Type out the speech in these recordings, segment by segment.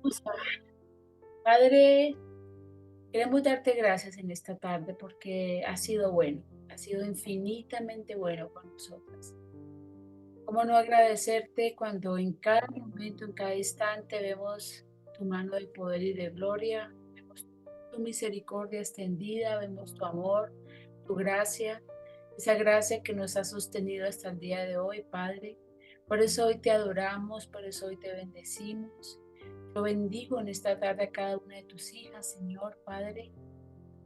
Vamos a ver. Padre, queremos darte gracias en esta tarde porque has sido bueno, has sido infinitamente bueno con nosotras. ¿Cómo no agradecerte cuando en cada momento, en cada instante vemos tu mano de poder y de gloria, vemos tu misericordia extendida, vemos tu amor, tu gracia, esa gracia que nos ha sostenido hasta el día de hoy, Padre? Por eso hoy te adoramos, por eso hoy te bendecimos. Yo bendigo en esta tarde a cada una de tus hijas, Señor, Padre,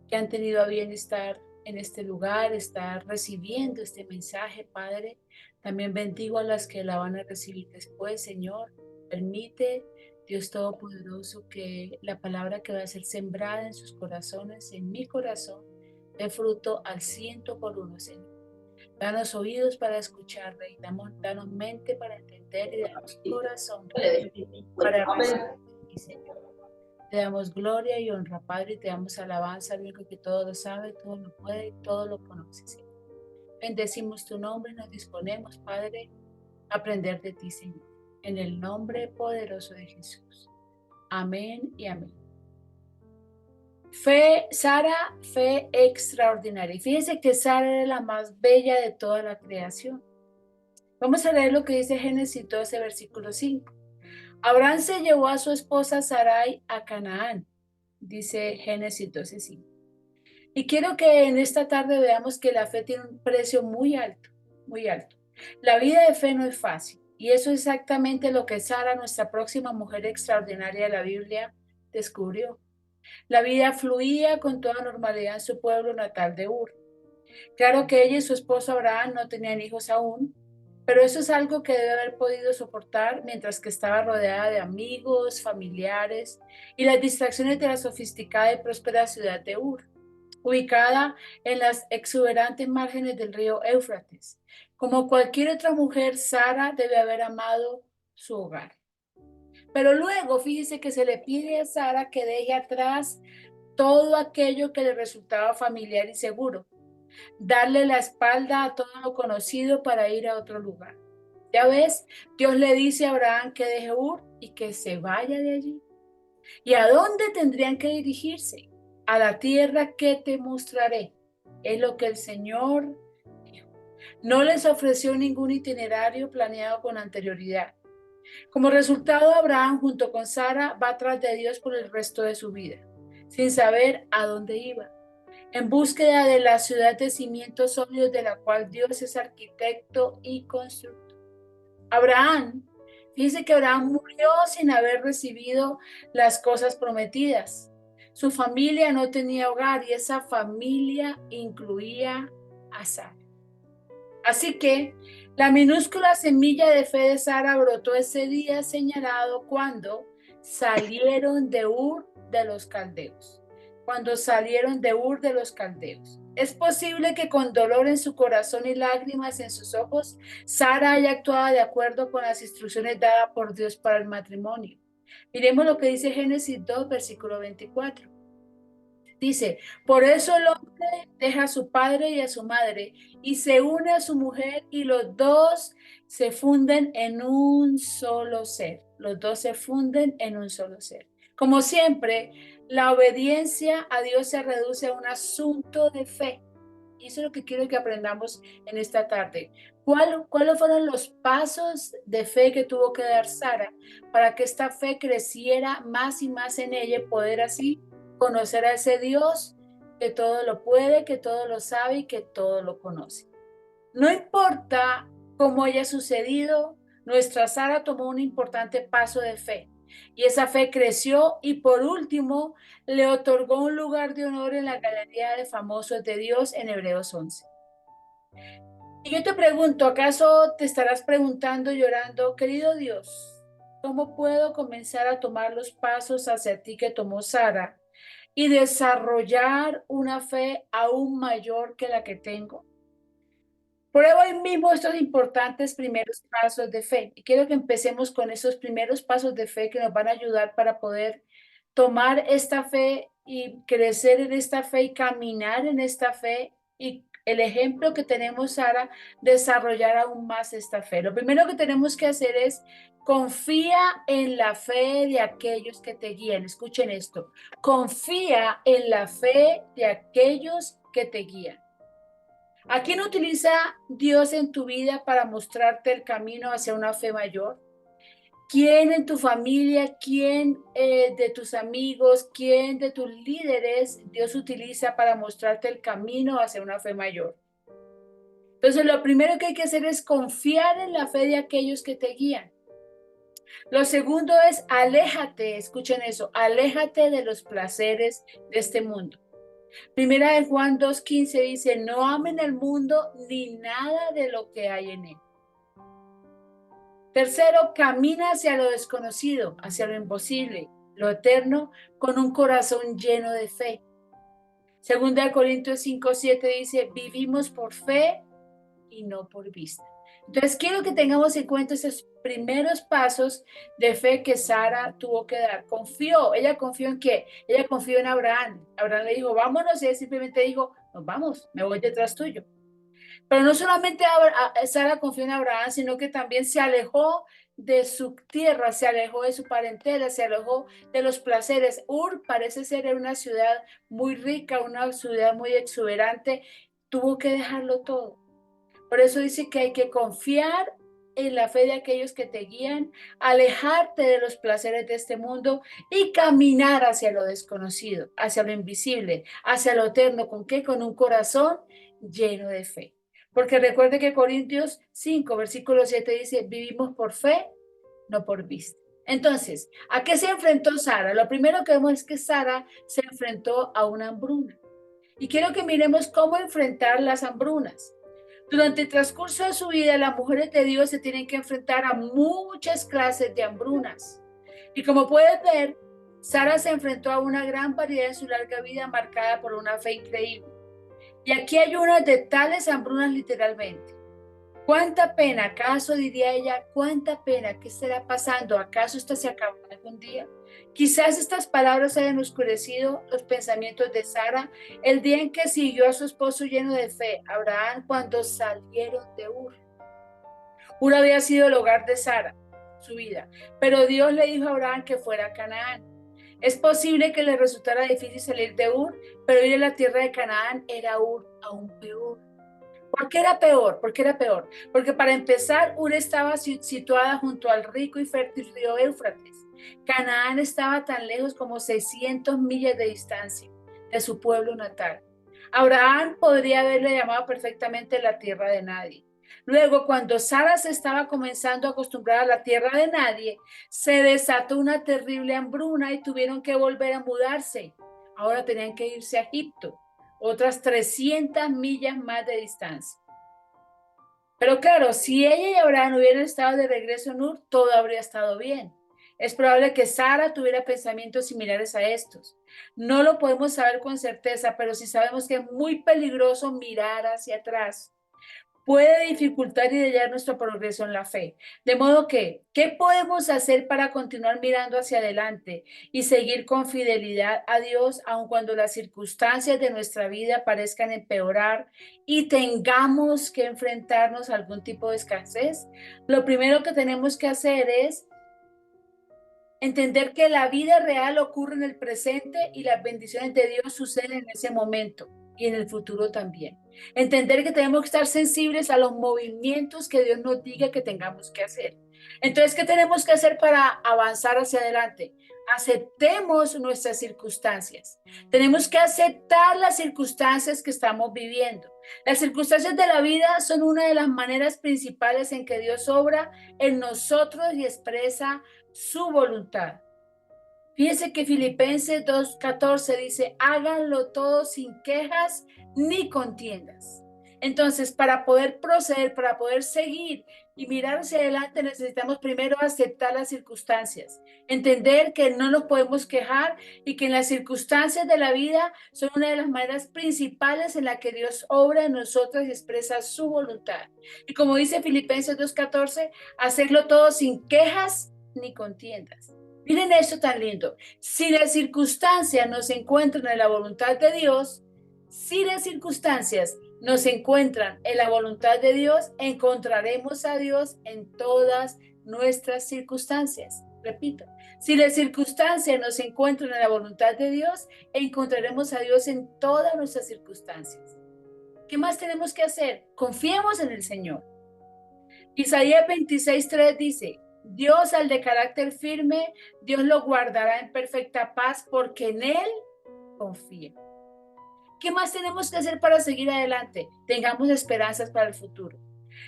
que han tenido a bien estar en este lugar, estar recibiendo este mensaje, Padre. También bendigo a las que la van a recibir después, Señor. Permite, Dios Todopoderoso, que la palabra que va a ser sembrada en sus corazones, en mi corazón, dé fruto al ciento por uno, Señor. Danos oídos para escuchar, Rey. Danos mente para entender y danos corazón, Rey, para recibir de ti, Señor. Te damos gloria y honra, Padre, y te damos alabanza, al único que todo lo sabe, todo lo puede y todo lo conoce, Señor. Bendecimos tu nombre y nos disponemos, Padre, a aprender de ti, Señor. En el nombre poderoso de Jesús. Amén y amén. Fe, Sara, fe extraordinaria. Y fíjense que Sara era la más bella de toda la creación. Vamos a leer lo que dice Génesis 12, versículo 5. Abraham se llevó a su esposa Sarai a Canaán, dice Génesis 12:5. Y quiero que en esta tarde veamos que la fe tiene un precio muy alto, muy alto. La vida de fe no es fácil, y eso es exactamente lo que Sara, nuestra próxima mujer extraordinaria de la Biblia, descubrió. La vida fluía con toda normalidad en su pueblo natal de Ur. Claro que ella y su esposo Abraham no tenían hijos aún, pero eso es algo que debe haber podido soportar mientras que estaba rodeada de amigos, familiares y las distracciones de la sofisticada y próspera ciudad de Ur, ubicada en las exuberantes márgenes del río Éufrates. Como cualquier otra mujer, Sara debe haber amado su hogar. Pero luego, fíjese que se le pide a Sara que deje atrás todo aquello que le resultaba familiar y seguro, darle la espalda a todo lo conocido para ir a otro lugar. Ya ves, Dios le dice a Abraham que deje Ur y que se vaya de allí. ¿Y a dónde tendrían que dirigirse? A la tierra que te mostraré. Es lo que el Señor dijo. No les ofreció ningún itinerario planeado con anterioridad. Como resultado, Abraham junto con Sara va tras de Dios por el resto de su vida, sin saber a dónde iba, en búsqueda de la ciudad de cimientos sólidos de la cual Dios es arquitecto y constructor. Abraham, fíjense que Abraham murió sin haber recibido las cosas prometidas. Su familia no tenía hogar y esa familia incluía a Sara. Así que la minúscula semilla de fe de Sara brotó ese día señalado cuando salieron de Ur de los Caldeos. Cuando salieron de Ur de los Caldeos. Es posible que con dolor en su corazón y lágrimas en sus ojos, Sara haya actuado de acuerdo con las instrucciones dadas por Dios para el matrimonio. Miremos lo que dice Génesis 2, versículo 24. Dice, por eso el hombre deja a su padre y a su madre y se une a su mujer y los dos se funden en un solo ser. Los dos se funden en un solo ser. Como siempre, la obediencia a Dios se reduce a un asunto de fe. Y eso es lo que quiero que aprendamos en esta tarde. ¿Cuáles fueron los pasos de fe que tuvo que dar Sara para que esta fe creciera más y más en ella y poder así conocer a ese Dios que todo lo puede, que todo lo sabe y que todo lo conoce? No importa cómo haya sucedido, nuestra Sara tomó un importante paso de fe y esa fe creció y por último le otorgó un lugar de honor en la galería de famosos de Dios en Hebreos 11. Y yo te pregunto, ¿acaso te estarás preguntando llorando, querido Dios, cómo puedo comenzar a tomar los pasos hacia ti que tomó Sara y desarrollar una fe aún mayor que la que tengo? Prueba hoy mismo estos importantes primeros pasos de fe. Y quiero que empecemos con esos primeros pasos de fe que nos van a ayudar para poder tomar esta fe y crecer en esta fe y caminar en esta fe y el ejemplo que tenemos, Sara, desarrollar aún más esta fe. Lo primero que tenemos que hacer es confía en la fe de aquellos que te guían. Escuchen esto. Confía en la fe de aquellos que te guían. ¿A quién utiliza Dios en tu vida para mostrarte el camino hacia una fe mayor? ¿Quién en tu familia, quién de tus amigos, quién de tus líderes Dios utiliza para mostrarte el camino hacia una fe mayor? Entonces, lo primero que hay que hacer es confiar en la fe de aquellos que te guían. Lo segundo es aléjate, escuchen eso, aléjate de los placeres de este mundo. Primera de Juan 2:15 dice, no amen el mundo ni nada de lo que hay en él. Tercero, camina hacia lo desconocido, hacia lo imposible, lo eterno, con un corazón lleno de fe. Segunda de Corintios 5:7 dice, vivimos por fe y no por vista. Entonces, quiero que tengamos en cuenta esos primeros pasos de fe que Sara tuvo que dar. Confió, ella confió en qué? Ella confió en Abraham. Abraham le dijo, vámonos, y él simplemente dijo, nos vamos, me voy detrás tuyo. Pero no solamente Sara confió en Abraham, sino que también se alejó de su tierra, se alejó de su parentela, se alejó de los placeres. Ur parece ser una ciudad muy rica, una ciudad muy exuberante. Tuvo que dejarlo todo. Por eso dice que hay que confiar en la fe de aquellos que te guían, alejarte de los placeres de este mundo y caminar hacia lo desconocido, hacia lo invisible, hacia lo eterno. ¿Con qué? Con un corazón lleno de fe. Porque recuerde que Corintios 5, versículo 7 dice, vivimos por fe, no por vista. Entonces, ¿a qué se enfrentó Sara? Lo primero que vemos es que Sara se enfrentó a una hambruna. Y quiero que miremos cómo enfrentar las hambrunas. Durante el transcurso de su vida, las mujeres de Dios se tienen que enfrentar a muchas clases de hambrunas. Y como puedes ver, Sara se enfrentó a una gran variedad en su larga vida marcada por una fe increíble. Y aquí hay una de tales hambrunas literalmente. ¿Cuánta pena? ¿Acaso diría ella? ¿Cuánta pena? ¿Qué estará pasando? ¿Acaso esto se acabará algún día? Quizás estas palabras hayan oscurecido los pensamientos de Sara el día en que siguió a su esposo lleno de fe, Abraham, cuando salieron de Ur. Ur había sido el hogar de Sara, su vida, pero Dios le dijo a Abraham que fuera a Canaán. Es posible que le resultara difícil salir de Ur, pero ir a la tierra de Canaán era Ur aún peor. ¿Por qué era peor? ¿Por qué era peor? Porque para empezar, Ur estaba situada junto al rico y fértil río Éufrates. Canaán estaba tan lejos como 600 millas de distancia de su pueblo natal. Abraham podría haberle llamado perfectamente la tierra de nadie. Luego, cuando Sara se estaba comenzando a acostumbrar a la tierra de nadie, se desató una terrible hambruna y tuvieron que volver a mudarse. Ahora tenían que irse a Egipto, otras 300 millas más de distancia. Pero claro, si ella y Abraham hubieran estado de regreso en Ur, todo habría estado bien. Es probable que Sara tuviera pensamientos similares a estos. No lo podemos saber con certeza, pero sí sabemos que es muy peligroso mirar hacia atrás. Puede dificultar y dellar nuestro progreso en la fe. De modo que, ¿qué podemos hacer para continuar mirando hacia adelante y seguir con fidelidad a Dios, aun cuando las circunstancias de nuestra vida parezcan empeorar y tengamos que enfrentarnos a algún tipo de escasez? Lo primero que tenemos que hacer es entender que la vida real ocurre en el presente y las bendiciones de Dios suceden en ese momento y en el futuro también. Entender que tenemos que estar sensibles a los movimientos que Dios nos diga que tengamos que hacer. Entonces, ¿qué tenemos que hacer para avanzar hacia adelante? Aceptemos nuestras circunstancias. Tenemos que aceptar las circunstancias que estamos viviendo. Las circunstancias de la vida son una de las maneras principales en que Dios obra en nosotros y expresa su voluntad. Fíjense que Filipenses 2:14 dice, háganlo todo sin quejas ni contiendas. Entonces, para poder proceder, para poder seguir y mirar hacia adelante, necesitamos primero aceptar las circunstancias, entender que no nos podemos quejar y que en las circunstancias de la vida son una de las maneras principales en la que Dios obra en nosotros y expresa su voluntad. Y como dice Filipenses 2:14, hacerlo todo sin quejas ni contiendas. Miren esto tan lindo. Si las circunstancias no se encuentran en la voluntad de Dios, si las circunstancias nos encuentran en la voluntad de Dios, encontraremos a Dios en todas nuestras circunstancias. Repito, si las circunstancias nos encuentran en la voluntad de Dios, encontraremos a Dios en todas nuestras circunstancias. ¿Qué más tenemos que hacer? Confiemos en el Señor. Isaías 26:3 dice, Dios al de carácter firme, Dios lo guardará en perfecta paz porque en Él confía. ¿Qué más tenemos que hacer para seguir adelante? Tengamos esperanzas para el futuro.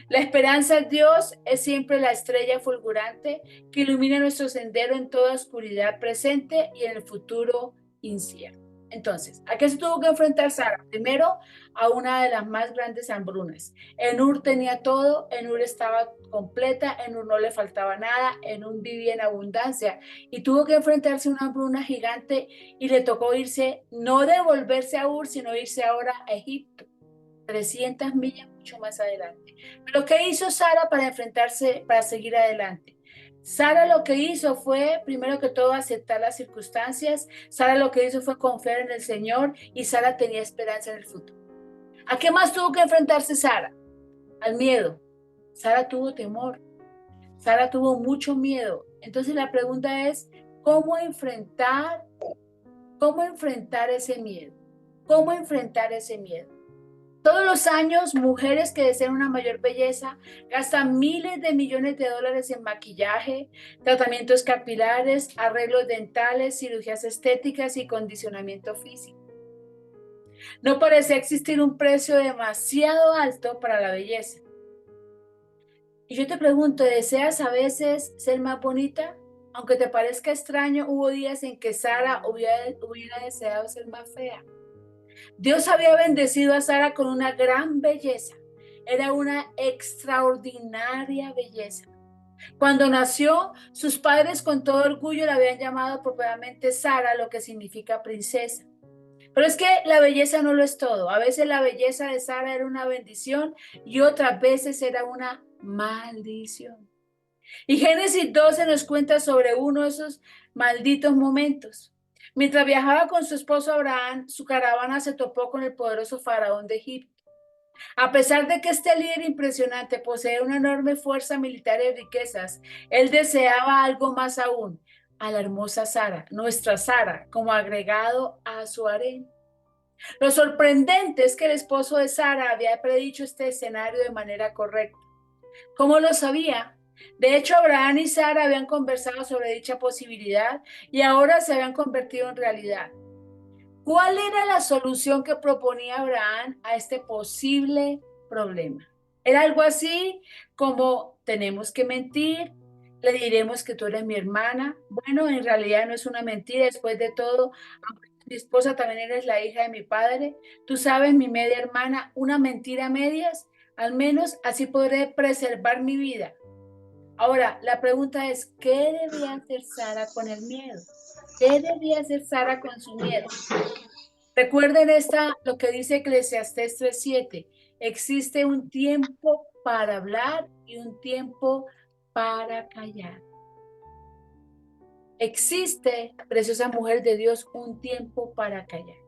La esperanza en Dios es siempre la estrella fulgurante que ilumina nuestro sendero en toda oscuridad presente y en el futuro incierto. Entonces, ¿a qué se tuvo que enfrentar Sara? Primero, a una de las más grandes hambrunas. En Ur tenía todo, en Ur estaba completa, en Ur no le faltaba nada, en Ur vivía en abundancia y tuvo que enfrentarse a una hambruna gigante y le tocó irse, no devolverse a Ur, sino irse ahora a Egipto, 300 millas mucho más adelante. Pero ¿qué hizo Sara para enfrentarse, para seguir adelante? Sara lo que hizo fue, primero que todo, aceptar las circunstancias. Sara lo que hizo fue confiar en el Señor y Sara tenía esperanza en el futuro. ¿A qué más tuvo que enfrentarse Sara? Al miedo. Sara tuvo temor. Sara tuvo mucho miedo. Entonces la pregunta es, ¿cómo enfrentar ese miedo? ¿Cómo enfrentar ese miedo? Todos los años, mujeres que desean una mayor belleza gastan miles de millones de dólares en maquillaje, tratamientos capilares, arreglos dentales, cirugías estéticas y condicionamiento físico. No parece existir un precio demasiado alto para la belleza. Y yo te pregunto, ¿deseas a veces ser más bonita? Aunque te parezca extraño, hubo días en que Sara hubiera deseado ser más fea. Dios había bendecido a Sara con una gran belleza. Era una extraordinaria belleza. Cuando nació, sus padres con todo orgullo la habían llamado apropiadamente Sara, lo que significa princesa. Pero es que la belleza no lo es todo. A veces la belleza de Sara era una bendición y otras veces era una maldición. Y Génesis 12 nos cuenta sobre uno de esos malditos momentos. Mientras viajaba con su esposo Abraham, su caravana se topó con el poderoso faraón de Egipto. A pesar de que este líder impresionante posee una enorme fuerza militar y riquezas, él deseaba algo más aún, a la hermosa Sara, nuestra Sara, como agregado a su harén. Lo sorprendente es que el esposo de Sara había predicho este escenario de manera correcta. ¿Cómo lo sabía? De hecho, Abraham y Sara habían conversado sobre dicha posibilidad y ahora se habían convertido en realidad. ¿Cuál era la solución que proponía Abraham a este posible problema? Era algo así como: tenemos que mentir, le diremos que tú eres mi hermana. Bueno, en realidad no es una mentira, después de todo, mi esposa también eres la hija de mi padre. Tú sabes, mi media hermana, una mentira a medias, al menos así podré preservar mi vida. Ahora, la pregunta es, ¿qué debía hacer Sara con el miedo? ¿Qué debía hacer Sara con su miedo? Recuerden lo que dice Eclesiastés 3:7. Existe un tiempo para hablar y un tiempo para callar. Existe, preciosa mujer de Dios, un tiempo para callar.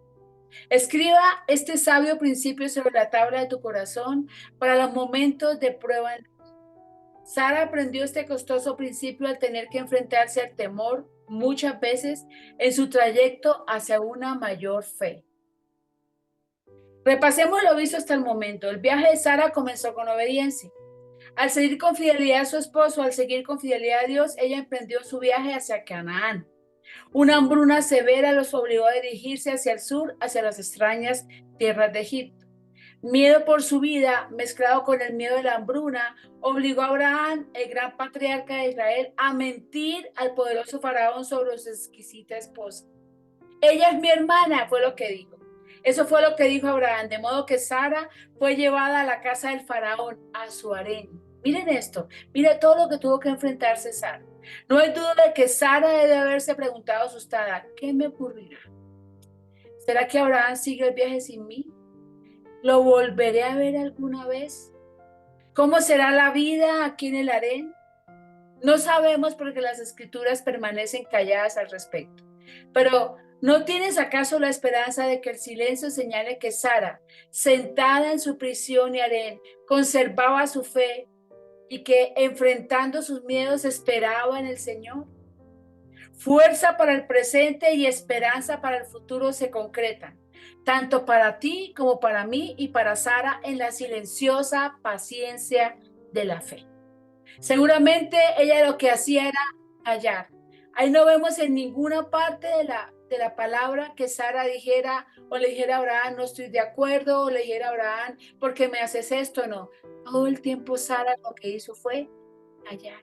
Escriba este sabio principio sobre la tabla de tu corazón para los momentos de prueba. Sara aprendió este costoso principio al tener que enfrentarse al temor muchas veces en su trayecto hacia una mayor fe. Repasemos lo visto hasta el momento. El viaje de Sara comenzó con obediencia. Al seguir con fidelidad a su esposo, al seguir con fidelidad a Dios, ella emprendió su viaje hacia Canaán. Una hambruna severa los obligó a dirigirse hacia el sur, hacia las extrañas tierras de Egipto. Miedo por su vida, mezclado con el miedo de la hambruna, obligó a Abraham, el gran patriarca de Israel, a mentir al poderoso faraón sobre su exquisita esposa. Ella es mi hermana, fue lo que dijo. Eso fue lo que dijo Abraham, de modo que Sara fue llevada a la casa del faraón, a su harén. Miren esto, mire todo lo que tuvo que enfrentarse Sara. No hay duda de que Sara debe haberse preguntado asustada, ¿qué me ocurrirá? ¿Será que Abraham sigue el viaje sin mí? ¿Lo volveré a ver alguna vez? ¿Cómo será la vida aquí en el harén? No sabemos porque las escrituras permanecen calladas al respecto. Pero ¿No tienes acaso la esperanza de que el silencio señale que Sara, sentada en su prisión y harén, conservaba su fe y que enfrentando sus miedos esperaba en el Señor? Fuerza para el presente y esperanza para el futuro se concretan, tanto para ti como para mí y para Sara en la silenciosa paciencia de la fe. Seguramente ella lo que hacía era callar. Ahí no vemos en ninguna parte de la palabra que Sara dijera o le dijera a Abraham, no estoy de acuerdo, o le dijera a Abraham, ¿por qué me haces esto? No, todo el tiempo Sara lo que hizo fue callar.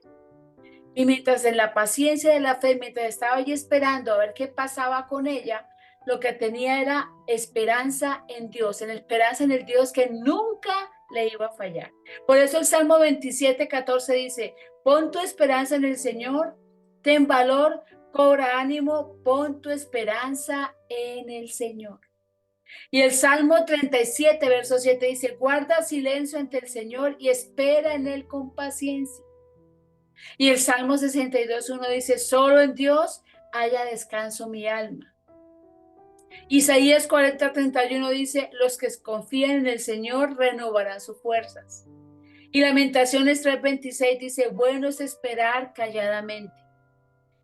Y mientras en la paciencia de la fe, mientras estaba allí esperando a ver qué pasaba con ella, lo que tenía era esperanza en Dios, en esperanza en el Dios que nunca le iba a fallar. Por eso el Salmo 27:14 dice, pon tu esperanza en el Señor, ten valor, cobra ánimo, pon tu esperanza en el Señor. Y el Salmo 37:7 dice, guarda silencio ante el Señor y espera en él con paciencia. Y el Salmo 62:1 dice, solo en Dios haya descanso mi alma. Isaías 40:31 dice, los que confían en el Señor renovarán sus fuerzas. Y Lamentaciones 3:26 dice, bueno es esperar calladamente.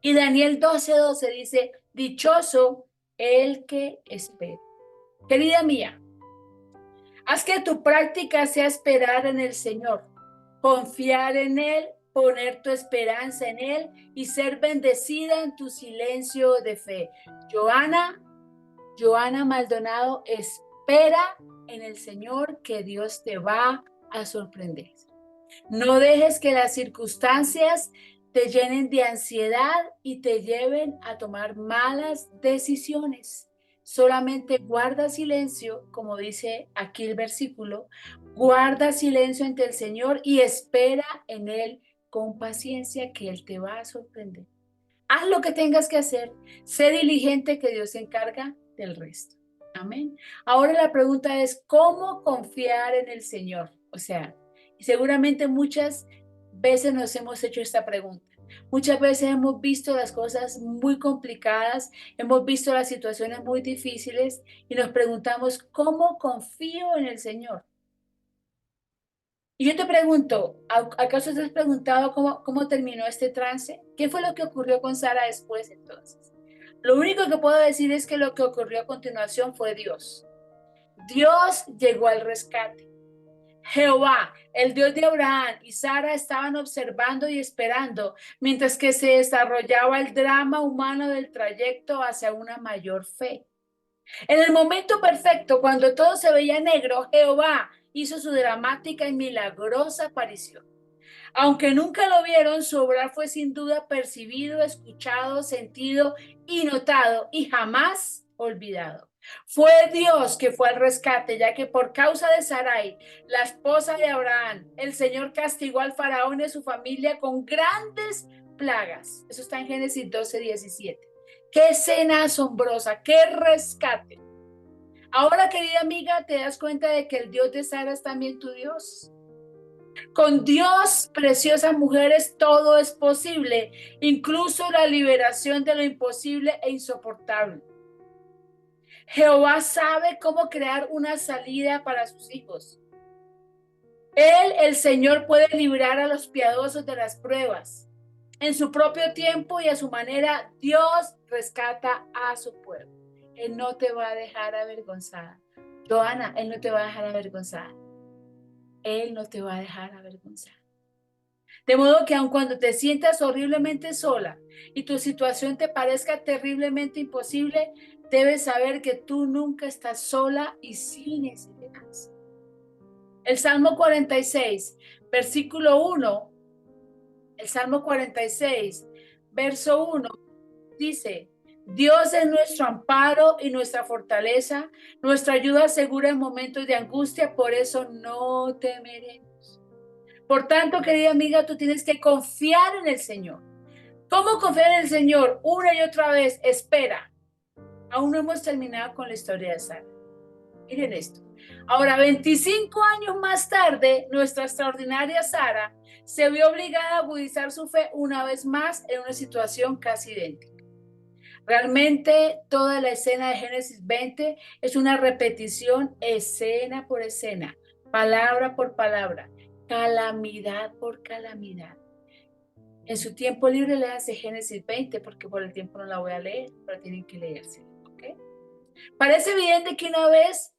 Y Daniel 12:12 dice, dichoso el que espera. Querida mía, haz que tu práctica sea esperar en el Señor, confiar en Él, poner tu esperanza en Él y ser bendecida en tu silencio de fe. Joana Maldonado, espera en el Señor que Dios te va a sorprender. No dejes que las circunstancias te llenen de ansiedad y te lleven a tomar malas decisiones. Solamente guarda silencio, como dice aquí el versículo, guarda silencio ante el Señor y espera en Él con paciencia que Él te va a sorprender. Haz lo que tengas que hacer, sé diligente que Dios se encarga del resto. Amén. Ahora la pregunta es, ¿cómo confiar en el Señor? O sea, y seguramente muchas veces nos hemos hecho esta pregunta. Muchas veces hemos visto las cosas muy complicadas, hemos visto las situaciones muy difíciles y nos preguntamos, ¿cómo confío en el Señor? Y yo te pregunto, ¿acaso te has preguntado cómo terminó este trance? ¿Qué fue lo que ocurrió con Sara después entonces? Lo único que puedo decir es que lo que ocurrió a continuación fue Dios. Dios llegó al rescate. Jehová, el Dios de Abraham y Sara estaban observando y esperando mientras que se desarrollaba el drama humano del trayecto hacia una mayor fe. En el momento perfecto, cuando todo se veía negro, Jehová hizo su dramática y milagrosa aparición. Aunque nunca lo vieron, su obrar fue sin duda percibido, escuchado, sentido y notado y jamás olvidado. Fue Dios que fue al rescate, ya que por causa de Sarai, la esposa de Abraham, el Señor castigó al faraón y a su familia con grandes plagas. Eso está en Génesis 12:17. Qué escena asombrosa, qué rescate. Ahora, querida amiga, te das cuenta de que el Dios de Sara es también tu Dios. Con Dios, preciosas mujeres, todo es posible, incluso la liberación de lo imposible e insoportable. Jehová sabe cómo crear una salida para sus hijos. Él, el Señor, puede librar a los piadosos de las pruebas. En su propio tiempo y a su manera, Dios rescata a su pueblo. Él no te va a dejar avergonzada. Joana, Él no te va a dejar avergonzada. Él no te va a dejar avergonzada. De modo que aun cuando te sientas horriblemente sola y tu situación te parezca terriblemente imposible, debes saber que tú nunca estás sola y sin esperanza. El Salmo 46, versículo 1, el Salmo 46, verso 1, dice, Dios es nuestro amparo y nuestra fortaleza, nuestra ayuda segura en momentos de angustia, por eso no temeremos. Por tanto, querida amiga, tú tienes que confiar en el Señor. ¿Cómo confiar en el Señor? Una y otra vez, espera. Aún no hemos terminado con la historia de Sara. Miren esto. Ahora, 25 años más tarde, nuestra extraordinaria Sara se vio obligada a agudizar su fe una vez más en una situación casi idéntica. Realmente toda la escena de Génesis 20 es una repetición escena por escena, palabra por palabra, calamidad por calamidad. En su tiempo libre léanse Génesis 20 porque por el tiempo no la voy a leer, pero tienen que leerse. ¿Okay? Parece evidente que una vez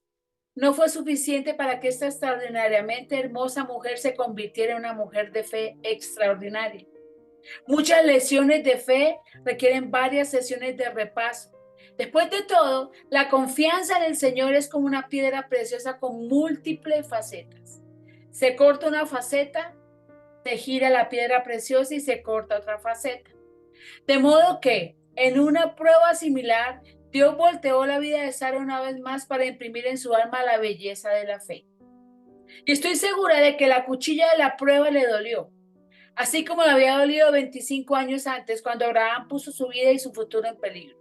no fue suficiente para que esta extraordinariamente hermosa mujer se convirtiera en una mujer de fe extraordinaria. Muchas lecciones de fe requieren varias sesiones de repaso. Después de todo, la confianza en el Señor es como una piedra preciosa con múltiples facetas. Se corta una faceta, se gira la piedra preciosa y se corta otra faceta. De modo que, en una prueba similar, Dios volteó la vida de Sara una vez más para imprimir en su alma la belleza de la fe. Y estoy segura de que la cuchilla de la prueba le dolió, así como le había dolido 25 años antes, cuando Abraham puso su vida y su futuro en peligro.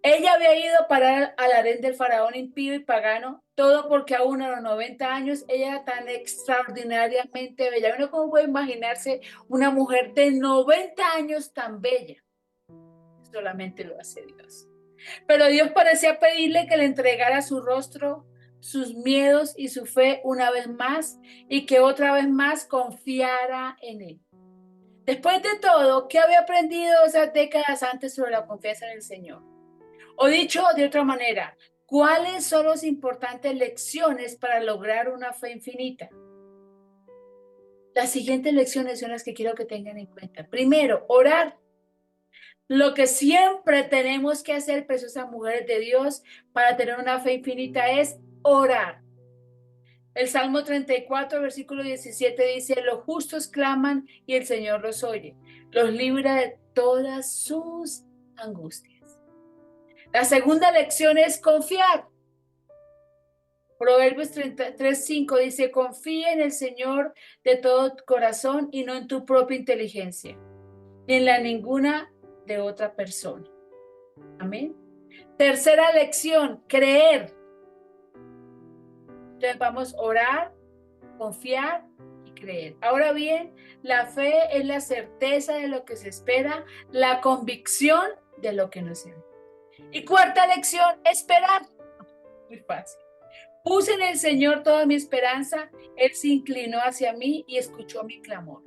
Ella había ido a parar al harén del faraón impío y pagano, todo porque aún a los 90 años ella era tan extraordinariamente bella. Uno cómo puede imaginarse una mujer de 90 años tan bella. Solamente lo hace Dios. Pero Dios parecía pedirle que le entregara su rostro, sus miedos y su fe una vez más, y que otra vez más confiara en él. Después de todo, ¿qué había aprendido esas décadas antes sobre la confianza en el Señor? O dicho de otra manera, ¿cuáles son las importantes lecciones para lograr una fe infinita? Las siguientes lecciones son las que quiero que tengan en cuenta. Primero, orar. Lo que siempre tenemos que hacer, preciosas mujeres de Dios, para tener una fe infinita es orar. El Salmo 34, versículo 17 dice, los justos claman y el Señor los oye, los libra de todas sus angustias. La segunda lección es confiar. Proverbios 33:5 dice, confía en el Señor de todo tu corazón y no en tu propia inteligencia, ni en la ninguna de otra persona. Amén. Tercera lección, creer. Entonces vamos a orar, confiar y creer. Ahora bien, la fe es la certeza de lo que se espera, la convicción de lo que no se ve. Y cuarta lección, esperar. Muy fácil. Puse en el Señor toda mi esperanza, Él se inclinó hacia mí y escuchó mi clamor.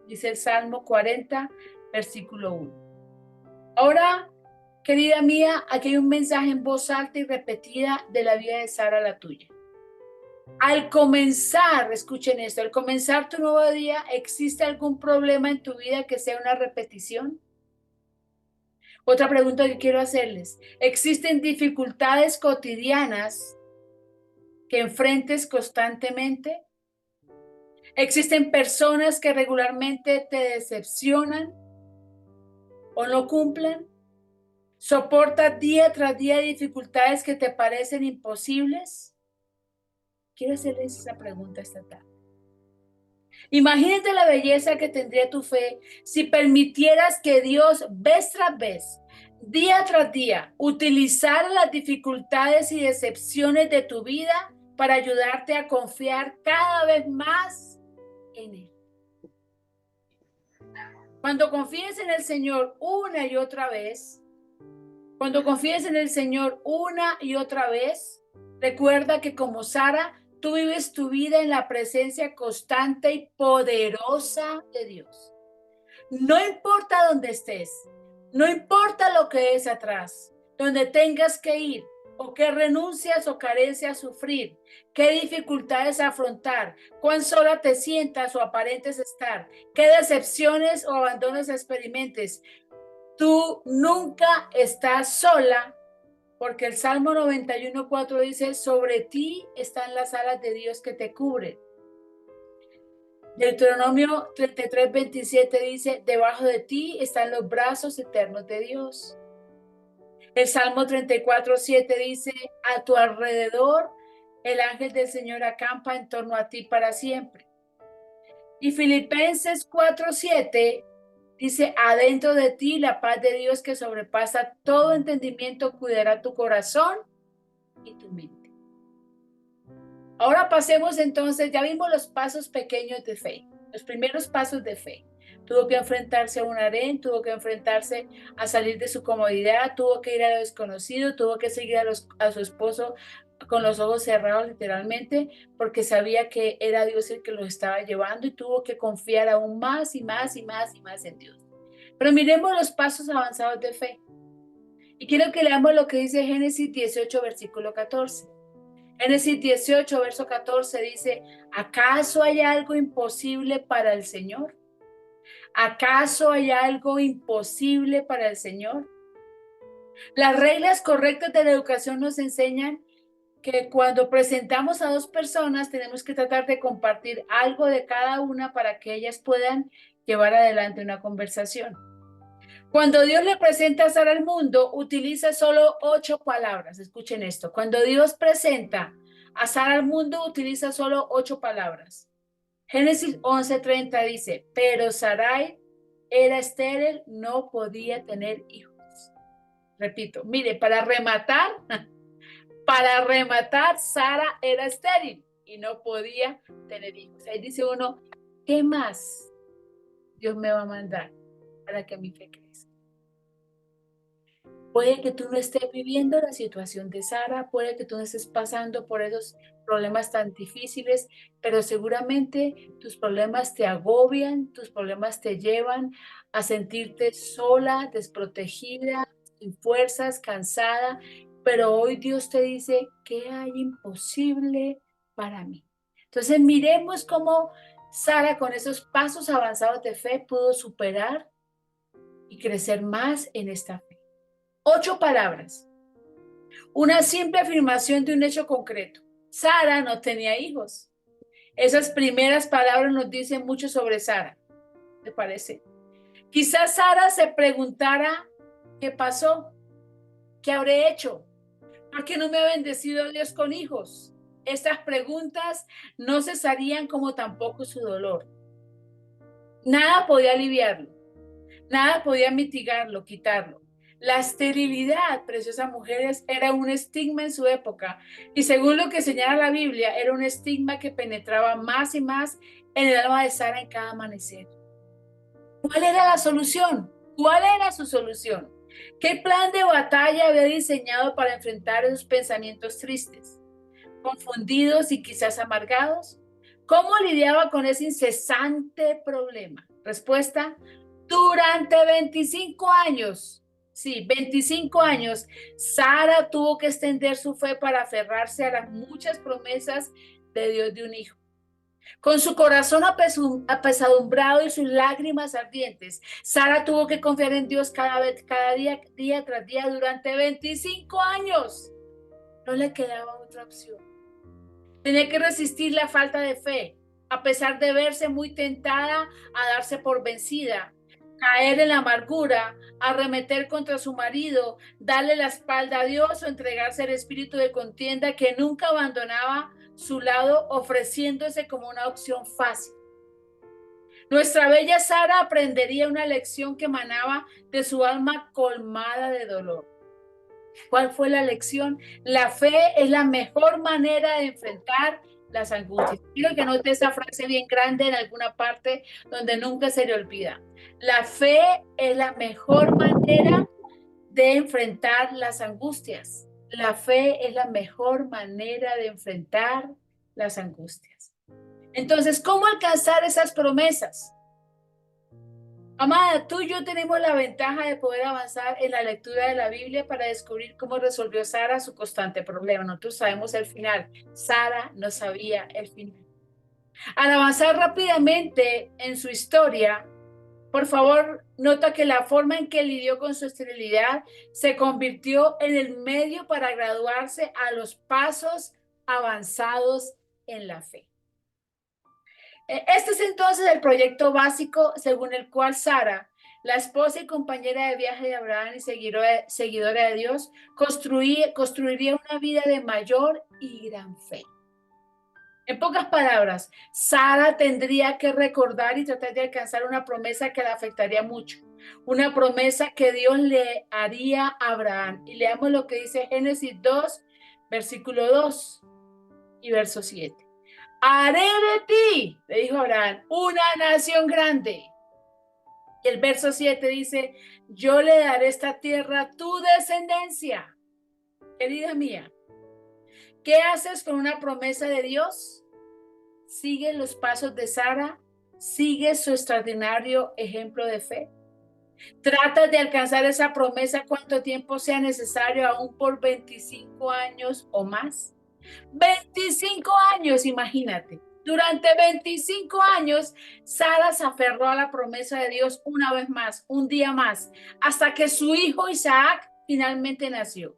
Dice el Salmo 40, versículo 1. Ahora, querida mía, aquí hay un mensaje en voz alta y repetida de la vida de Sara, la tuya. Al comenzar, escuchen esto, al comenzar tu nuevo día, ¿existe algún problema en tu vida que sea una repetición? Otra pregunta que quiero hacerles. ¿Existen dificultades cotidianas que enfrentes constantemente? ¿Existen personas que regularmente te decepcionan o no cumplen? ¿Soportas día tras día dificultades que te parecen imposibles? Quiero hacerles esa pregunta esta tarde. Imagínate la belleza que tendría tu fe si permitieras que Dios vez tras vez, día tras día, utilizara las dificultades y decepciones de tu vida para ayudarte a confiar cada vez más en Él. Cuando confíes en el Señor una y otra vez, recuerda que como Sara, tú vives tu vida en la presencia constante y poderosa de Dios. No importa dónde estés, no importa lo que es atrás, donde tengas que ir, o qué renuncias o carencias sufrir, qué dificultades afrontar, cuán sola te sientas o aparentes estar, qué decepciones o abandonos experimentes. Tú nunca estás sola, porque el Salmo 91:4 dice, sobre ti están las alas de Dios que te cubren. Deuteronomio 33:27 dice, debajo de ti están los brazos eternos de Dios. El Salmo 34:7 dice, a tu alrededor el ángel del Señor acampa en torno a ti para siempre. Y Filipenses 4:7 dice, adentro de ti la paz de Dios que sobrepasa todo entendimiento cuidará tu corazón y tu mente. Ahora pasemos entonces, ya vimos los pasos pequeños de fe, los primeros pasos de fe. tuvo que enfrentarse a un harén, tuvo que enfrentarse a salir de su comodidad, tuvo que ir a lo desconocido, tuvo que seguir a su esposo con los ojos cerrados literalmente, porque sabía que era Dios el que los estaba llevando y tuvo que confiar aún más y más y más y más en Dios. Pero miremos los pasos avanzados de fe. Y quiero que leamos lo que dice Génesis 18, versículo 14. Génesis 18, verso 14 dice, ¿acaso hay algo imposible para el Señor? ¿Acaso hay algo imposible para el Señor? Las reglas correctas de la educación nos enseñan que cuando presentamos a dos personas tenemos que tratar de compartir algo de cada una para que ellas puedan llevar adelante una conversación. Cuando Dios le presenta a Sara al mundo, utiliza solo 8 palabras. Escuchen esto. Cuando Dios presenta a Sara al mundo, utiliza solo 8 palabras. Génesis 11:30 dice, pero Sarai era estéril, no podía tener hijos. Repito, mire, para rematar, Sara era estéril y no podía tener hijos. Ahí dice uno, ¿qué más Dios me va a mandar para que mi fe crezca? Puede que tú no estés viviendo la situación de Sara, puede que tú no estés pasando por esos problemas tan difíciles, pero seguramente tus problemas te agobian, tus problemas te llevan a sentirte sola, desprotegida, sin fuerzas, cansada, pero hoy Dios te dice, ¿qué hay imposible para mí? Entonces miremos cómo Sara con esos pasos avanzados de fe pudo superar y crecer más en esta fe. 8 palabras. Una simple afirmación de un hecho concreto. Sara no tenía hijos. Esas primeras palabras nos dicen mucho sobre Sara. ¿Te parece? Quizás Sara se preguntara qué pasó, qué habré hecho, por qué no me ha bendecido Dios con hijos. Estas preguntas no cesarían como tampoco su dolor. Nada podía aliviarlo, nada podía mitigarlo, quitarlo. La esterilidad, preciosas mujeres, era un estigma en su época y según lo que señala la Biblia, era un estigma que penetraba más y más en el alma de Sara en cada amanecer. ¿Cuál era la solución? ¿Cuál era su solución? ¿Qué plan de batalla había diseñado para enfrentar esos pensamientos tristes, confundidos y quizás amargados? ¿Cómo lidiaba con ese incesante problema? Respuesta, durante 25 años, sí, 25 años, Sara tuvo que extender su fe para aferrarse a las muchas promesas de Dios de un hijo. Con su corazón apesadumbrado y sus lágrimas ardientes, Sara tuvo que confiar en Dios cada día tras día durante 25 años. No le quedaba otra opción. Tenía que resistir la falta de fe, a pesar de verse muy tentada a darse por vencida, caer en la amargura, arremeter contra su marido, darle la espalda a Dios o entregarse al espíritu de contienda que nunca abandonaba su lado, ofreciéndose como una opción fácil. Nuestra bella Sara aprendería una lección que emanaba de su alma colmada de dolor. ¿Cuál fue la lección? La fe es la mejor manera de enfrentar las angustias. Quiero que note esa frase bien grande en alguna parte donde nunca se le olvida. La fe es la mejor manera de enfrentar las angustias. La fe es la mejor manera de enfrentar las angustias. Entonces, ¿cómo alcanzar esas promesas? Amada, tú y yo tenemos la ventaja de poder avanzar en la lectura de la Biblia para descubrir cómo resolvió Sara su constante problema. Nosotros sabemos el final. Sara no sabía el final. Al avanzar rápidamente en su historia, por favor, nota que la forma en que lidió con su esterilidad se convirtió en el medio para graduarse a los pasos avanzados en la fe. Este es entonces el proyecto básico según el cual Sara, la esposa y compañera de viaje de Abraham y seguidora de Dios, construiría una vida de mayor y gran fe. En pocas palabras, Sara tendría que recordar y tratar de alcanzar una promesa que la afectaría mucho, una promesa que Dios le haría a Abraham. Y leamos lo que dice Génesis 2, versículo 2 y verso 7. Haré de ti, le dijo Abraham, una nación grande. Y el verso 7 dice, yo le daré esta tierra a tu descendencia. Querida mía, ¿qué haces con una promesa de Dios? Sigue los pasos de Sara, sigue su extraordinario ejemplo de fe. Trata de alcanzar esa promesa cuanto tiempo sea necesario, aún por 25 años o más. 25 años, imagínate. Durante 25 años, Sara se aferró a la promesa de Dios una vez más, un día más, hasta que su hijo Isaac finalmente nació.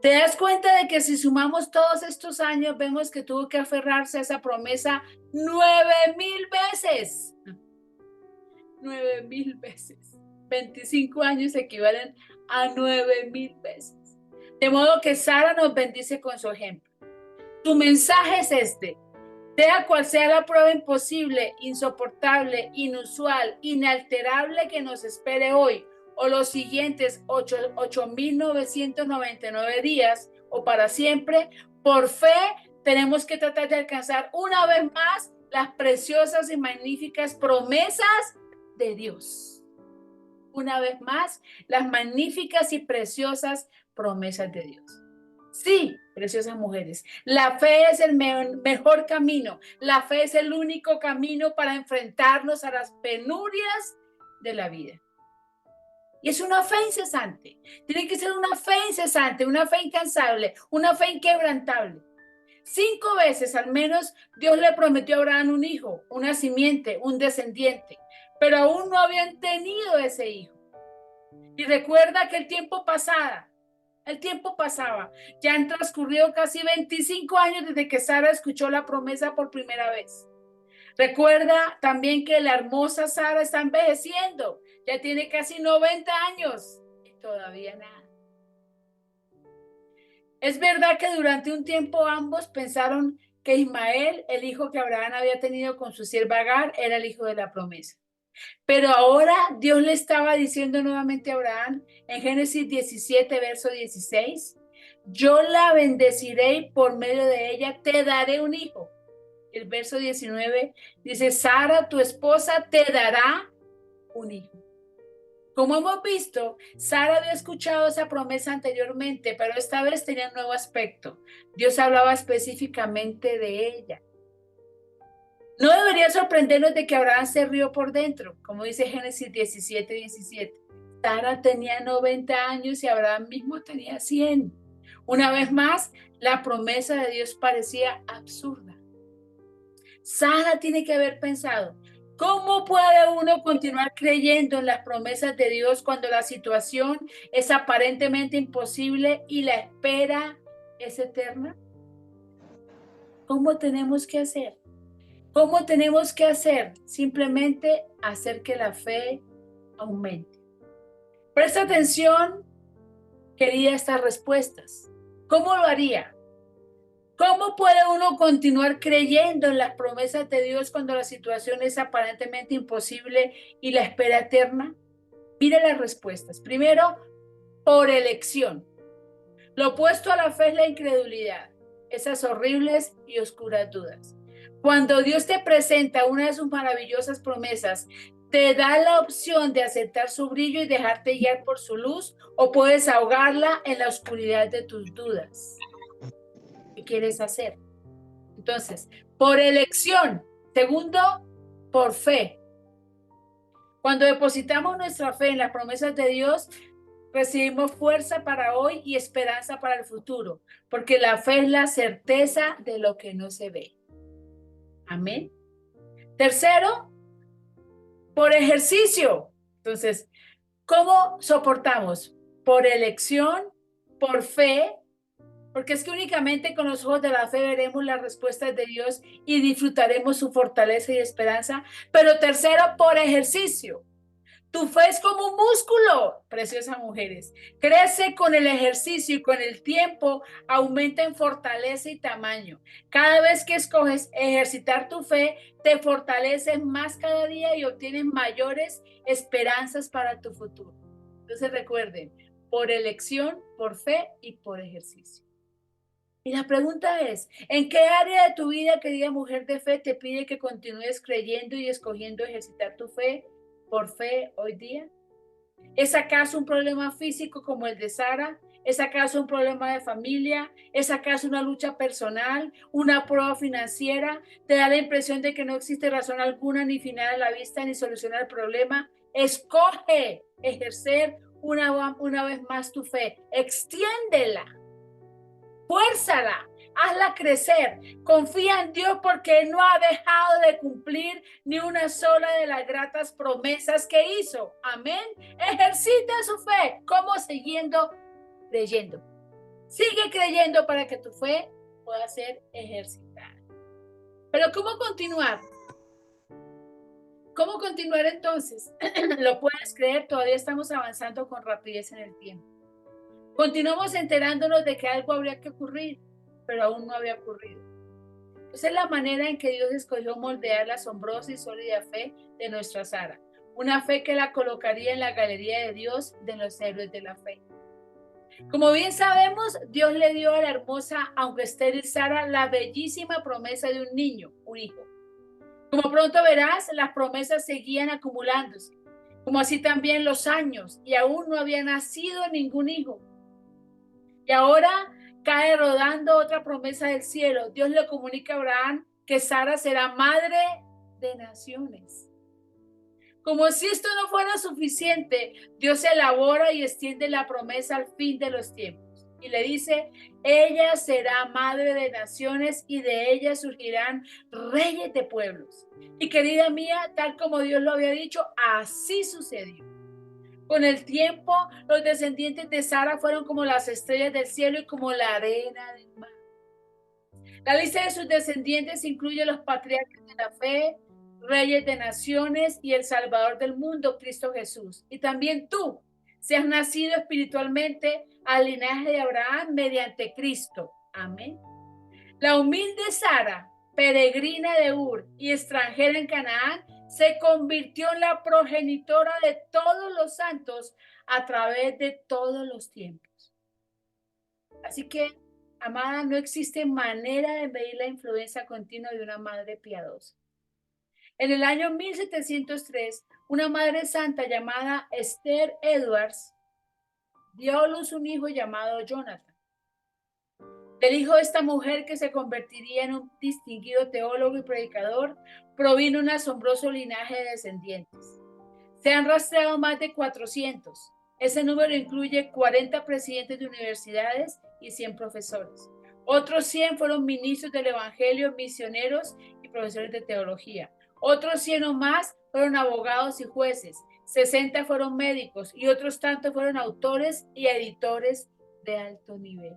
¿Te das cuenta de que si sumamos todos estos años, vemos que tuvo que aferrarse a esa promesa 9,000 veces? 9,000 veces. 25 años equivalen a 9,000 veces. De modo que Sara nos bendice con su ejemplo. Tu mensaje es este: sea cual sea la prueba imposible, insoportable, inusual, inalterable que nos espere hoy, o los siguientes 8,999 días, o para siempre, por fe tenemos que tratar de alcanzar una vez más las preciosas y magníficas promesas de Dios. Una vez más, las magníficas y preciosas promesas de Dios. Sí, preciosas mujeres, la fe es el mejor camino. La fe es el único camino para enfrentarnos a las penurias de la vida. Y es una fe incesante. Tiene que ser una fe incesante, una fe incansable, una fe inquebrantable. 5 veces al menos Dios le prometió a Abraham un hijo, una simiente, un descendiente, pero aún no habían tenido ese hijo. Y recuerda que el tiempo pasaba, ya han transcurrido casi 25 años desde que Sara escuchó la promesa por primera vez. Recuerda también que la hermosa Sara está envejeciendo, ya tiene casi 90 años y todavía nada. Es verdad que durante un tiempo ambos pensaron que Ismael, el hijo que Abraham había tenido con su sierva Agar, era el hijo de la promesa. Pero ahora Dios le estaba diciendo nuevamente a Abraham en Génesis 17, verso 16, yo la bendeciré y por medio de ella te daré un hijo. El verso 19 dice, Sara, tu esposa, te dará un hijo. Como hemos visto, Sara había escuchado esa promesa anteriormente, pero esta vez tenía un nuevo aspecto. Dios hablaba específicamente de ella. No debería sorprendernos de que Abraham se rió por dentro, como dice Génesis 17, 17. Sara tenía 90 años y Abraham mismo tenía 100. Una vez más, la promesa de Dios parecía absurda. Sara tiene que haber pensado, ¿cómo puede uno continuar creyendo en las promesas de Dios cuando la situación es aparentemente imposible y la espera es eterna? ¿Cómo tenemos que hacer? ¿Cómo tenemos que hacer? Simplemente hacer que la fe aumente. Presta atención, querida, a estas respuestas. ¿Cómo lo haría? ¿Cómo puede uno continuar creyendo en las promesas de Dios cuando la situación es aparentemente imposible y la espera eterna? Mire las respuestas. Primero, por elección. Lo opuesto a la fe es la incredulidad, esas horribles y oscuras dudas. Cuando Dios te presenta una de sus maravillosas promesas, te da la opción de aceptar su brillo y dejarte guiar por su luz, o puedes ahogarla en la oscuridad de tus dudas. ¿Qué quieres hacer? Entonces, por elección. Segundo, por fe. Cuando depositamos nuestra fe en las promesas de Dios, recibimos fuerza para hoy y esperanza para el futuro, porque la fe es la certeza de lo que no se ve. Amén. Tercero, por ejercicio. Entonces, ¿cómo soportamos? Por elección, por fe, porque es que únicamente con los ojos de la fe veremos las respuestas de Dios y disfrutaremos su fortaleza y esperanza. Pero tercero, por ejercicio. Tu fe es como un músculo, preciosas mujeres. Crece con el ejercicio y con el tiempo aumenta en fortaleza y tamaño. Cada vez que escoges ejercitar tu fe, te fortaleces más cada día y obtienes mayores esperanzas para tu futuro. Entonces recuerden, por elección, por fe y por ejercicio. Y la pregunta es, ¿en qué área de tu vida, querida mujer de fe, te pide que continúes creyendo y escogiendo ejercitar tu fe? por fe hoy día? ¿Es acaso un problema físico como el de Sara? ¿Es acaso un problema de familia? ¿Es acaso una lucha personal? ¿Una prueba financiera? ¿Te da la impresión de que no existe razón alguna, ni final a la vista, ni solución al problema? Escoge ejercer una vez más tu fe. Extiéndela. Fuérzala, hazla crecer, confía en Dios porque Él no ha dejado de cumplir ni una sola de las gratas promesas que hizo. Amén. Ejercita su fe, como siguiendo creyendo. Sigue creyendo para que tu fe pueda ser ejercitada. Pero ¿cómo continuar? ¿Cómo continuar entonces? ¿Lo puedes creer? Todavía estamos avanzando con rapidez en el tiempo. Continuamos enterándonos de que algo habría que ocurrir, pero aún no había ocurrido. Esa es la manera en que Dios escogió moldear la asombrosa y sólida fe de nuestra Sara. Una fe que la colocaría en la galería de Dios de los héroes de la fe. Como bien sabemos, Dios le dio a la hermosa, aunque estéril Sara, la bellísima promesa de un niño, un hijo. Como pronto verás, las promesas seguían acumulándose, como así también los años, y aún no había nacido ningún hijo. Y ahora cae rodando otra promesa del cielo. Dios le comunica a Abraham que Sara será madre de naciones. Como si esto no fuera suficiente, Dios elabora y extiende la promesa al fin de los tiempos. Y le dice, ella será madre de naciones y de ella surgirán reyes de pueblos. Y querida mía, tal como Dios lo había dicho, así sucedió. Con el tiempo, los descendientes de Sara fueron como las estrellas del cielo y como la arena del mar. La lista de sus descendientes incluye los patriarcas de la fe, reyes de naciones y el Salvador del mundo, Cristo Jesús. Y también tú, si has nacido espiritualmente al linaje de Abraham mediante Cristo. Amén. La humilde Sara, peregrina de Ur y extranjera en Canaán, se convirtió en la progenitora de todos los santos a través de todos los tiempos. Así que, amada, no existe manera de medir la influencia continua de una madre piadosa. En el año 1703, una madre santa llamada Esther Edwards dio a luz un hijo llamado Jonathan. Del hijo de esta mujer, que se convertiría en un distinguido teólogo y predicador, provino un asombroso linaje de descendientes. Se han rastreado más de 400. Ese número incluye 40 presidentes de universidades y 100 profesores. Otros 100 fueron ministros del Evangelio, misioneros y profesores de teología. Otros 100 o más fueron abogados y jueces. 60 fueron médicos y otros tantos fueron autores y editores de alto nivel.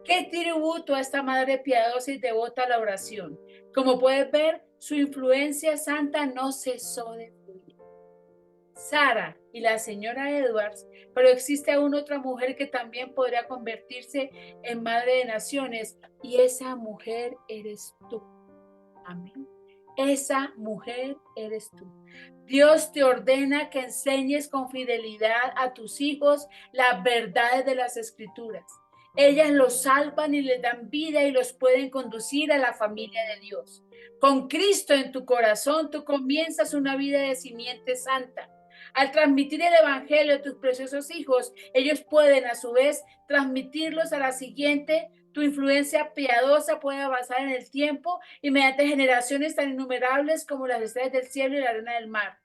¿Qué tributo a esta madre piadosa y devota a la oración? Como puedes ver, su influencia santa no cesó de fluir. Sara y la señora Edwards, pero existe aún otra mujer que también podría convertirse en madre de naciones, y esa mujer eres tú. Amén. Esa mujer eres tú. Dios te ordena que enseñes con fidelidad a tus hijos las verdades de las Escrituras. Ellas los salvan y les dan vida y los pueden conducir a la familia de Dios. Con Cristo en tu corazón, tú comienzas una vida de simiente santa. Al transmitir el Evangelio a tus preciosos hijos, ellos pueden a su vez transmitirlos a la siguiente. Tu influencia piadosa puede avanzar en el tiempo y mediante generaciones tan innumerables como las estrellas del cielo y la arena del mar.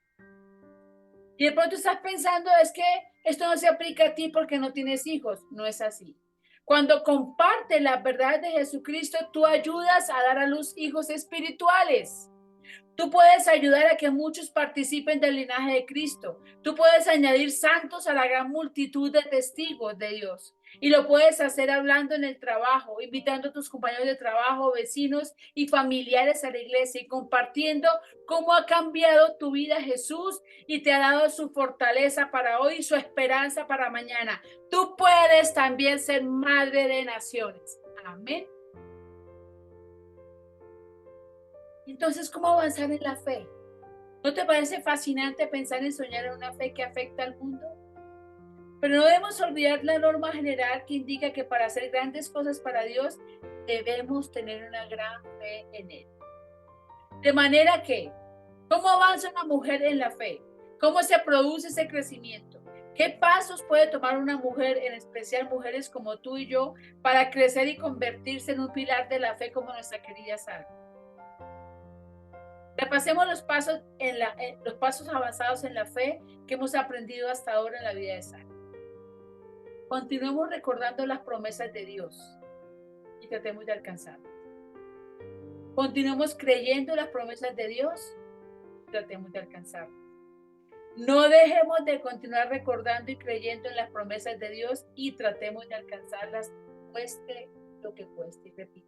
Y de pronto estás pensando, es que esto no se aplica a ti porque no tienes hijos. No es así. Cuando compartes las verdades de Jesucristo, tú ayudas a dar a luz hijos espirituales. Tú puedes ayudar a que muchos participen del linaje de Cristo. Tú puedes añadir santos a la gran multitud de testigos de Dios. Y lo puedes hacer hablando en el trabajo, invitando a tus compañeros de trabajo, vecinos y familiares a la iglesia y compartiendo cómo ha cambiado tu vida Jesús y te ha dado su fortaleza para hoy y su esperanza para mañana. Tú puedes también ser madre de naciones. Amén. Entonces, ¿cómo avanzar en la fe? ¿No te parece fascinante pensar en soñar en una fe que afecta al mundo? Pero no debemos olvidar la norma general que indica que para hacer grandes cosas para Dios debemos tener una gran fe en Él. De manera que, ¿cómo avanza una mujer en la fe? ¿Cómo se produce ese crecimiento? ¿Qué pasos puede tomar una mujer, en especial mujeres como tú y yo, para crecer y convertirse en un pilar de la fe como nuestra querida Sara? Repasemos los pasos avanzados en la fe que hemos aprendido hasta ahora en la vida de Sara. Continuemos recordando las promesas de Dios y tratemos de alcanzarlas. Continuemos creyendo las promesas de Dios y tratemos de alcanzarlas. No dejemos de continuar recordando y creyendo en las promesas de Dios y tratemos de alcanzarlas, cueste lo que cueste. Repito,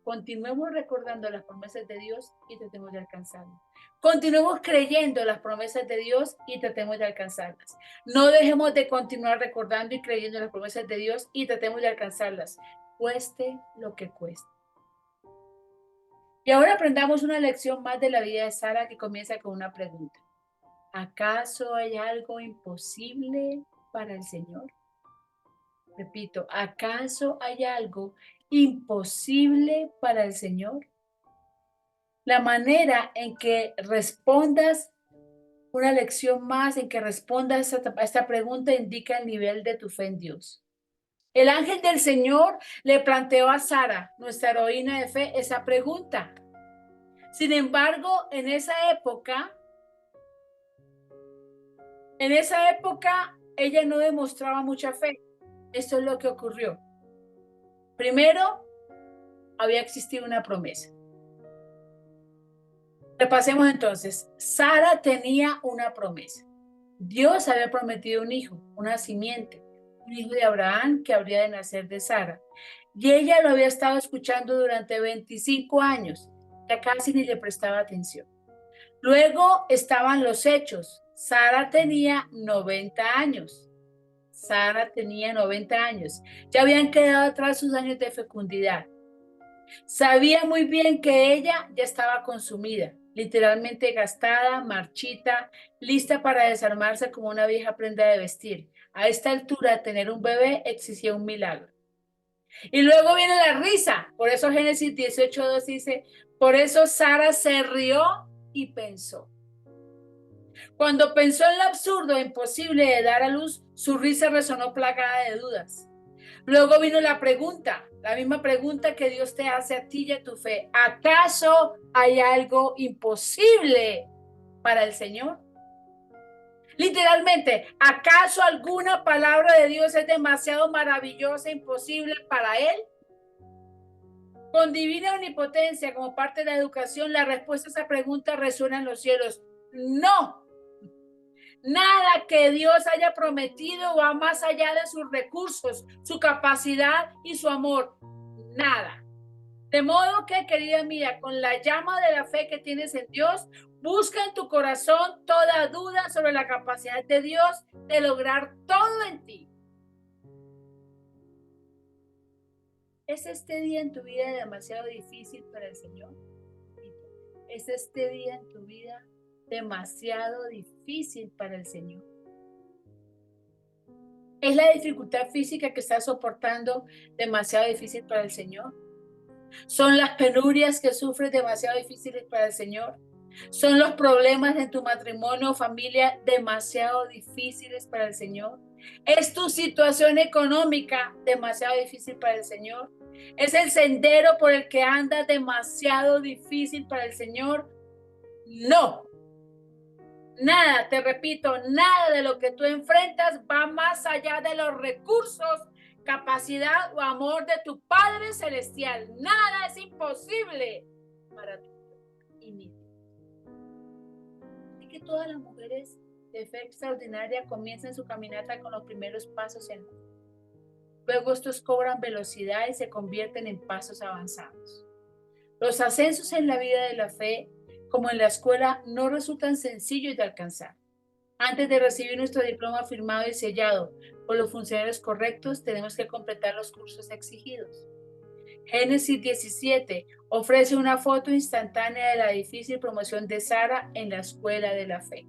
continuemos recordando las promesas de Dios y tratemos de alcanzarlas. Continuemos creyendo las promesas de Dios y tratemos de alcanzarlas. No dejemos de continuar recordando y creyendo las promesas de Dios y tratemos de alcanzarlas, cueste lo que cueste. Y ahora aprendamos una lección más de la vida de Sara que comienza con una pregunta. ¿Acaso hay algo imposible para el Señor? Repito, ¿acaso hay algo imposible para el Señor? La manera en que respondas una lección más, en que respondas a esta pregunta, indica el nivel de tu fe en Dios. El ángel del Señor le planteó a Sara, nuestra heroína de fe, esa pregunta. Sin embargo, en esa época, ella no demostraba mucha fe. Esto es lo que ocurrió. Primero, había existido una promesa. Repasemos entonces. Sara tenía una promesa. Dios había prometido un hijo, una simiente, un hijo de Abraham que habría de nacer de Sara. Y ella lo había estado escuchando durante 25 años. Ya casi ni le prestaba atención. Luego estaban los hechos. Sara tenía 90 años. Sara tenía 90 años. Ya habían quedado atrás sus años de fecundidad. Sabía muy bien que ella ya estaba consumida, literalmente gastada, marchita, lista para desarmarse como una vieja prenda de vestir. A esta altura, tener un bebé exigía un milagro. Y luego viene la risa. Por eso Génesis 18:2 dice, por eso Sara se rió y pensó. Cuando pensó en lo absurdo e imposible de dar a luz, su risa resonó plagada de dudas. Luego vino la pregunta, la misma pregunta que Dios te hace a ti y a tu fe. ¿Acaso hay algo imposible para el Señor? Literalmente, ¿acaso alguna palabra de Dios es demasiado maravillosa e imposible para Él? Con divina omnipotencia como parte de la educación, la respuesta a esa pregunta resuena en los cielos. No. Nada que Dios haya prometido va más allá de sus recursos, su capacidad y su amor. Nada. De modo que, querida mía, con la llama de la fe que tienes en Dios, busca en tu corazón toda duda sobre la capacidad de Dios de lograr todo en ti. ¿Es este día en tu vida demasiado difícil para el Señor? ¿Es este día en tu vida demasiado difícil para el Señor? ¿Es la dificultad física que estás soportando demasiado difícil para el Señor? ¿Son las penurias que sufres demasiado difíciles para el Señor? ¿Son los problemas en tu matrimonio o familia demasiado difíciles para el Señor? ¿Es tu situación económica demasiado difícil para el Señor? ¿Es el sendero por el que andas demasiado difícil para el Señor? No. Nada, te repito, nada de lo que tú enfrentas va más allá de los recursos, capacidad o amor de tu Padre Celestial. Nada es imposible para ti. Así que todas las mujeres de fe extraordinaria comienzan su caminata con los primeros pasos en la fe. Luego estos cobran velocidad y se convierten en pasos avanzados. Los ascensos en la vida de la fe, como en la escuela, no resultan sencillos de alcanzar. Antes de recibir nuestro diploma firmado y sellado por los funcionarios correctos, tenemos que completar los cursos exigidos. Génesis 17 ofrece una foto instantánea de la difícil promoción de Sara en la escuela de la fe.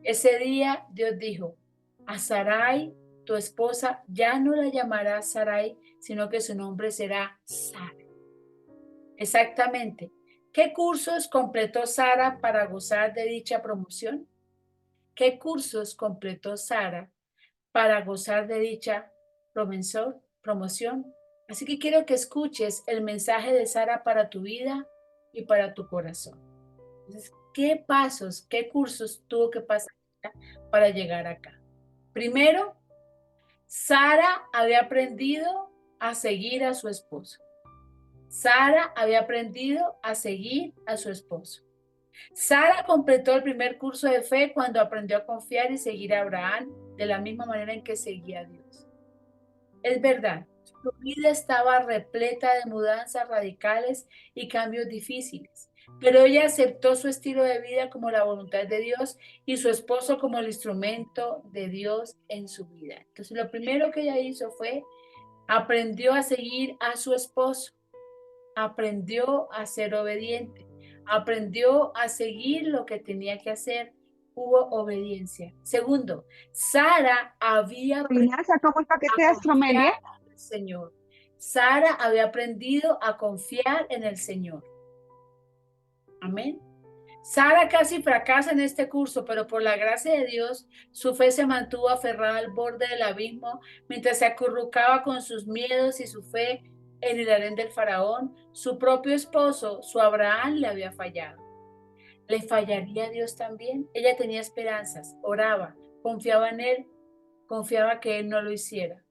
Ese día Dios dijo, a Sarai, tu esposa, ya no la llamará Sarai, sino que su nombre será Sara. Exactamente. ¿Qué cursos completó Sara para gozar de dicha promoción? ¿qué cursos completó Sara para gozar de dicha promoción? Así que quiero que escuches el mensaje de Sara para tu vida y para tu corazón. Entonces, ¿qué pasos, qué cursos tuvo que pasar para llegar acá? Primero, Sara había aprendido a seguir a su esposo. Sara había aprendido a seguir a su esposo. Sara completó el primer curso de fe cuando aprendió a confiar y seguir a Abraham de la misma manera en que seguía a Dios. Es verdad, su vida estaba repleta de mudanzas radicales y cambios difíciles, pero ella aceptó su estilo de vida como la voluntad de Dios y su esposo como el instrumento de Dios en su vida. Entonces, lo primero que ella hizo fue aprendió a seguir a su esposo, aprendió a ser obediente, aprendió a seguir lo que tenía que hacer. Hubo obediencia. Segundo, Sara había Ignacia, ¿cómo el paquete de a Astromelia? confiar en el Señor. Sara había aprendido a confiar en el Señor. Amén. Sara casi fracasa en este curso, pero por la gracia de Dios, su fe se mantuvo aferrada al borde del abismo mientras se acurrucaba con sus miedos y su fe en el harén del faraón. Su propio esposo, su Abraham, le había fallado. ¿Le fallaría a Dios también? Ella tenía esperanzas, oraba, confiaba en él, confiaba que él no lo hiciera.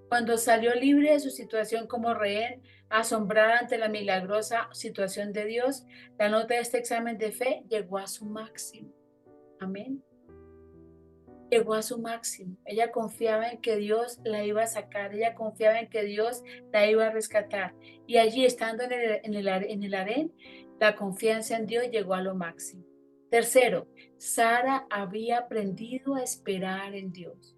Cuando salió libre de su situación como rehén, asombrada ante la milagrosa situación de Dios, la nota de este examen de fe llegó a su máximo. Amén. Llegó a su máximo. Ella confiaba en que Dios la iba a sacar, ella confiaba en que Dios la iba a rescatar. Y allí, estando en el harén, la confianza en Dios llegó a lo máximo. Tercero, Sara había aprendido a esperar en Dios.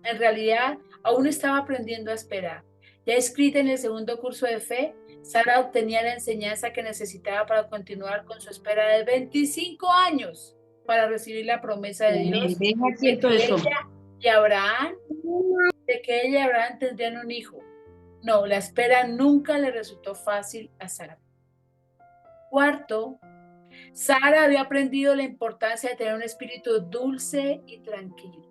En realidad, aún estaba aprendiendo a esperar. Ya escrita en el segundo curso de fe, Sara obtenía la enseñanza que necesitaba para continuar con su espera de 25 años para recibir la promesa de Dios Deja de quieto que eso. ella y Abraham tendrían un hijo. No, la espera nunca le resultó fácil a Sara. Cuarto, Sara había aprendido la importancia de tener un espíritu dulce y tranquilo.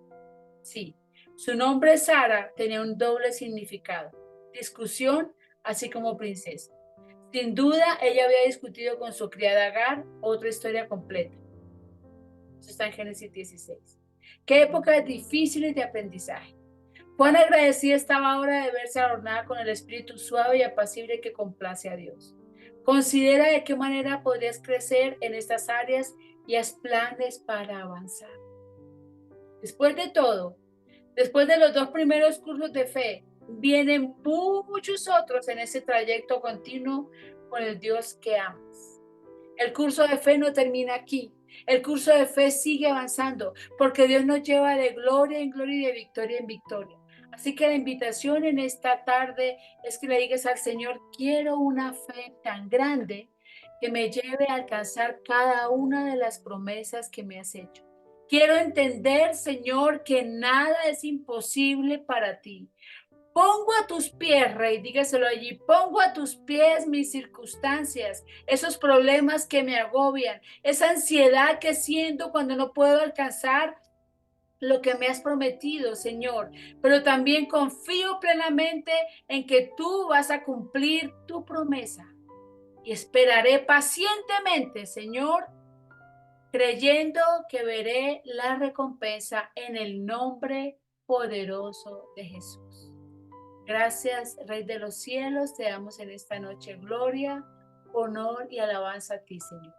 Sí, su nombre Sara tenía un doble significado, discusión así como princesa. Sin duda, ella había discutido con su criada Agar, otra historia completa. Eso está en Génesis 16. Qué épocas difíciles de aprendizaje. Cuán agradecida estaba ahora de verse adornada con el espíritu suave y apacible que complace a Dios. Considera de qué manera podrías crecer en estas áreas y haz planes para avanzar. Después de todo, después de los 2 primeros cursos de fe, vienen muchos otros en ese trayecto continuo con el Dios que amas. El curso de fe no termina aquí. El curso de fe sigue avanzando porque Dios nos lleva de gloria en gloria y de victoria en victoria. Así que la invitación en esta tarde es que le digas al Señor, quiero una fe tan grande que me lleve a alcanzar cada una de las promesas que me has hecho. Quiero entender, Señor, que nada es imposible para ti. Pongo a tus pies, Rey, dígaselo allí, pongo a tus pies mis circunstancias, esos problemas que me agobian, esa ansiedad que siento cuando no puedo alcanzar lo que me has prometido, Señor. Pero también confío plenamente en que tú vas a cumplir tu promesa. Y esperaré pacientemente, Señor, creyendo que veré la recompensa en el nombre poderoso de Jesús. Gracias, Rey de los cielos, te damos en esta noche gloria, honor y alabanza a ti, Señor.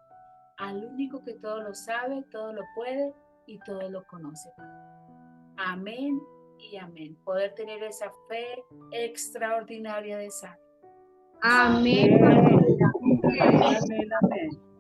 Al único que todo lo sabe, todo lo puede y todo lo conoce. Amén y amén. Poder tener esa fe extraordinaria de Sara. Amén. Amén, amén, amén.